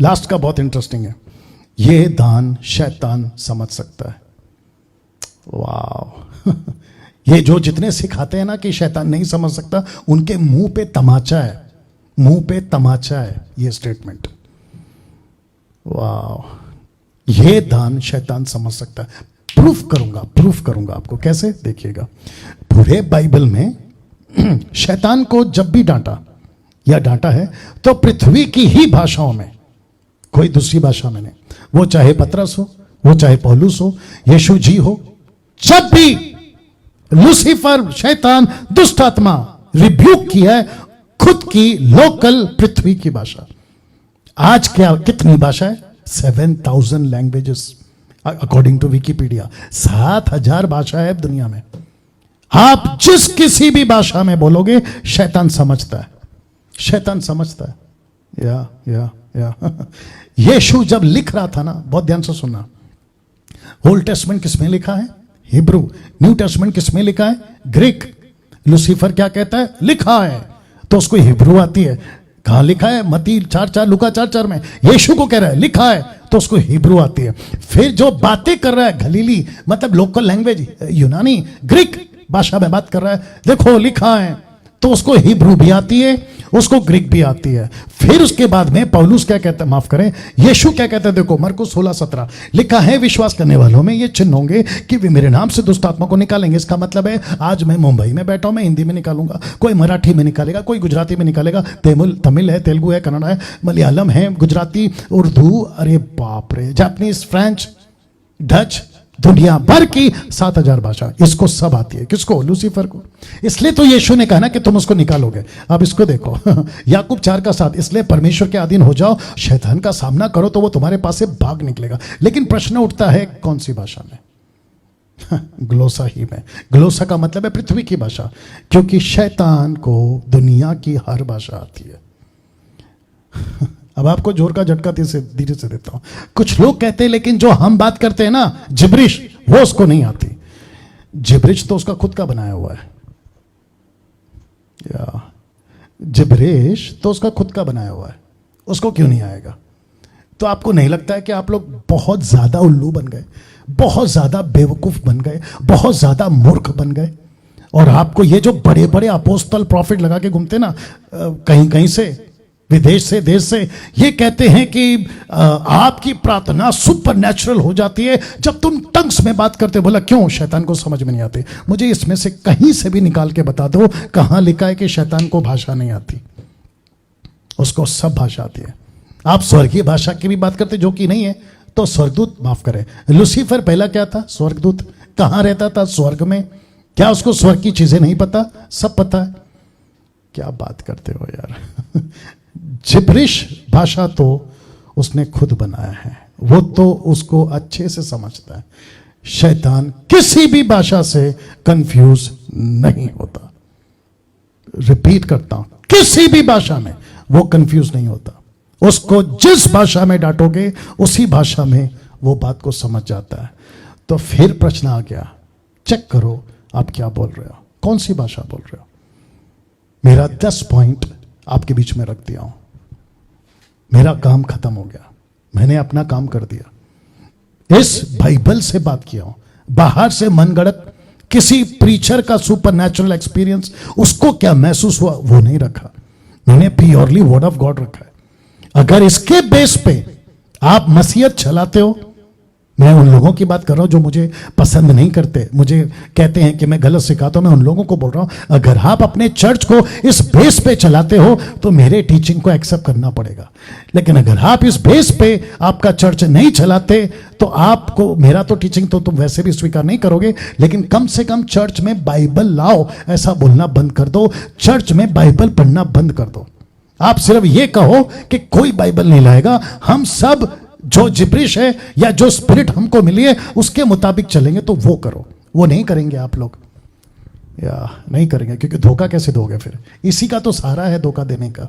Last का बहुत interesting है। ये दान शैतान समझ सकता है। वाह ये जो जितने सिखाते हैं ना कि शैतान नहीं समझ सकता, उनके मुंह पे तमाचा है, मुंह पे तमाचा है ये स्टेटमेंट। वाह ये दान शैतान समझ सकता है। प्रूफ करूंगा आपको। कैसे? देखिएगा, पूरे बाइबल में शैतान को जब भी डांटा है तो पृथ्वी की ही भाषाओं में, कोई दूसरी भाषा में नहीं। वो चाहे पतरस हो, वो चाहे पौलुस हो, यीशु जी हो, जब भी लूसीफर शैतान दुष्ट आत्मा रिब्यूक किया है, खुद की लोकल पृथ्वी की भाषा। आज क्या कितनी भाषा है? 7000 लैंग्वेजेस अकॉर्डिंग टू विकिपीडिया। 7000 भाषा है दुनिया में। आप जिस किसी भी भाषा में बोलोगे शैतान समझता है, शैतान समझता है। या यीशु जब लिख रहा था ना, बहुत ध्यान से सुनना, ओल्ड टेस्टमेंट किसमें लिखा है? हिब्रू। न्यू टेस्टमेंट किसमें लिखा है? ग्रीक। लूसीफर क्या कहता है? लिखा है, तो उसको हिब्रू आती है। कहां लिखा है? मत्ती 4:4, लूका 4:4 में। यीशु को कह रहा है लिखा है, तो उसको हिब्रू आती है। फिर जो बातें कर रहा है गलीली, मतलब लोकल लैंग्वेज यूनानी ग्रीक भाषा में बात कर रहा है, देखो लिखा है, तो उसको हिब्रू भी आती है, उसको ग्रीक भी आती है। फिर उसके बाद में पौलुस क्या कहता है, माफ करें, यीशु क्या कहता है? देखो मरकुस 16:17 लिखा है, विश्वास करने वालों में ये चिन्ह होंगे कि वे मेरे नाम से दुष्ट आत्मा को निकालेंगे। इसका मतलब है आज मैं मुंबई में बैठा हूं, मैं हिंदी में निकालूंगा, कोई मराठी में निकालेगा, कोई गुजराती में निकालेगा, तमिल है, तेलुगु है, कन्नड़ है, मलयालम है, गुजराती, उर्दू, अरे बाप रे, जापानीज, फ्रेंच, डच, दुनिया भर की 7000 भाषा, इसको सब आती है। किसको? लूसीफर को। इसलिए तो यीशु ने कहा ना कि तुम उसको निकालोगे। अब इसको देखो याकूब 4:7, इसलिए परमेश्वर के अधीन हो जाओ, शैतान का सामना करो तो वो तुम्हारे पास से भाग निकलेगा। लेकिन प्रश्न उठता है कौन सी भाषा में? ग्लोसा ही में। ग्लोसा का मतलब है पृथ्वी की भाषा, क्योंकि शैतान को दुनिया की हर भाषा आती है। अब आपको जोर का झटका धीरे से देता हूं। कुछ लोग कहते हैं लेकिन जो हम बात करते हैं ना जिब्रिश, वो उसको नहीं आती। जिब्रिश तो उसका खुद का बनाया हुआ है, या जिब्रिश तो उसका खुद का बनाया हुआ है, उसको क्यों नहीं आएगा? तो आपको नहीं लगता है कि आप लोग बहुत ज्यादा उल्लू बन गए, बहुत ज्यादा बेवकूफ बन गए, बहुत ज्यादा मूर्ख बन गए? और आपको ये जो बड़े बड़े अपोस्तल प्रॉफिट लगा के घूमते ना, कहीं कहीं से, विदेश से, देश से, ये कहते हैं कि आपकी प्रार्थना सुपर नेचुरल हो जाती है जब तुम टंग्स में बात करते। बोला क्यों? शैतान को समझ में नहीं आती। मुझे इसमें से कहीं से भी निकाल के बता दो कहां लिखा है कि शैतान को भाषा नहीं आती। उसको सब भाषा आती है। आप स्वर्गीय भाषा की भी बात करते जो कि नहीं है, तो स्वर्गदूत, माफ करें, लूसीफर पहला क्या था? स्वर्गदूत। कहां रहता था? स्वर्ग में। क्या उसको स्वर्ग की चीजें नहीं पता? सब पता है। क्या बात करते हो यार जिब्रिश भाषा तो उसने खुद बनाया है, वो तो उसको अच्छे से समझता है। शैतान किसी भी भाषा से कंफ्यूज नहीं होता। रिपीट करता हूं, किसी भी भाषा में वो कंफ्यूज नहीं होता। उसको जिस भाषा में डांटोगे उसी भाषा में वो बात को समझ जाता है। तो फिर प्रश्न आ गया, चेक करो आप क्या बोल रहे हो, कौन सी भाषा बोल रहे हो। मेरा 10 पॉइंट आपके बीच में रख दिया हूं। मेरा काम खत्म हो गया, मैंने अपना काम कर दिया। इस बाइबल से बात किया हूं। बाहर से मनगढ़ंत किसी प्रीचर का सुपरनैचुरल एक्सपीरियंस उसको क्या महसूस हुआ वो नहीं रखा। मैंने प्योरली वर्ड ऑफ गॉड रखा है। अगर इसके बेस पे आप मसीहत चलाते हो, मैं उन लोगों की बात कर रहा हूं जो मुझे पसंद नहीं करते, मुझे कहते हैं कि मैं गलत सिखाता हूं, मैं उन लोगों को बोल रहा हूं। अगर आप अपने चर्च को इस बेस पे चलाते हो तो मेरे टीचिंग को एक्सेप्ट करना पड़ेगा। लेकिन अगर आप इस बेस पे आपका चर्च नहीं चलाते तो आपको मेरा तो टीचिंग तो तुम वैसे भी स्वीकार नहीं करोगे। लेकिन कम से कम चर्च में बाइबल लाओ, ऐसा बोलना बंद कर दो। चर्च में बाइबल पढ़ना बंद कर दो। आप सिर्फ ये कहो कि कोई बाइबल नहीं लाएगा, हम सब जो जिब्रिश है या जो स्पिरिट हमको मिली है उसके मुताबिक चलेंगे, तो वो करो। वो नहीं करेंगे आप लोग, या नहीं करेंगे, क्योंकि धोखा कैसे दोगे फिर? इसी का तो सहारा है धोखा देने का।